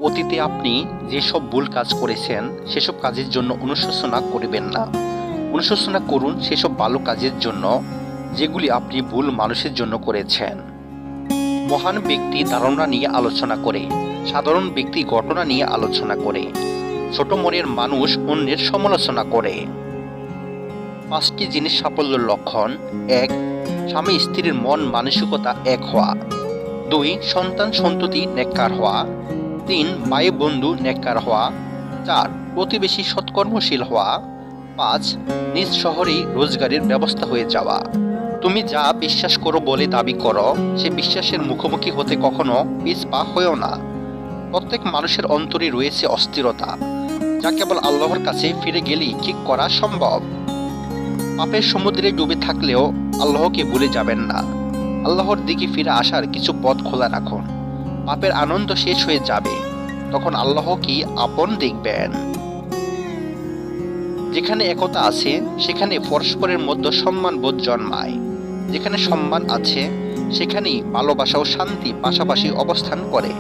অতীতে আপনি যেসব ভুল কাজ করেছেন সেসব কাজের জন্য অনুশোচনা করবেন না। অনুশোচনা করুন সেসব ভালো কাজের জন্য যেগুলি আপনি ভুল মানুষের জন্য করেছেন। মহান ব্যক্তি ধারণা নিয়ে আলোচনা করে, সাধারণ ব্যক্তি ঘটনা নিয়ে আলোচনা করে, ছোট মনের মানুষ অন্যের সমালোচনা করে। 5টি জিনিস সাফল্যের লক্ষণ। 1. স্বামী স্ত্রীর মন মানসিকতা এক হওয়া। 2. সন্তান সন্ততি নেককার হওয়া। 3. ভাই বন্ধু নেককার হওয়া। 4. প্রতিবেশী সৎকর্মশীল হওয়া। 5. নিজ শহরেই রোজগারের ব্যবস্থা হয়ে যাওয়া। তুমি যা বিশ্বাস করো বলে দাবি করো, সে বিশ্বাসের মুখোমুখি হতে কখনো পিছপা হয়েও না। প্রত্যেক মানুষের অন্তরে রয়েছে অস্থিরতা, যা কেবল আল্লাহর কাছে ফিরে গেলেই ঠিক করা সম্ভব। পাপের সমুদ্রে ডুবে থাকলেও আল্লাহকে ভুলে যাবেন না। আল্লাহর দিকে ফিরে আসার কিছু পথ খোলা রাখুন। পাপের আনন্দ শেষ হয়ে যাবে, তখন আল্লাহকে আপন দেখবেন। যেখানে একতা আছে সেখানে পরস্পরের মধ্যে সম্মানবোধ জন্মায়। যেখানে সম্মান আছে সেখানেই ভালোবাসা ও শান্তি পাশাপাশি অবস্থান করে।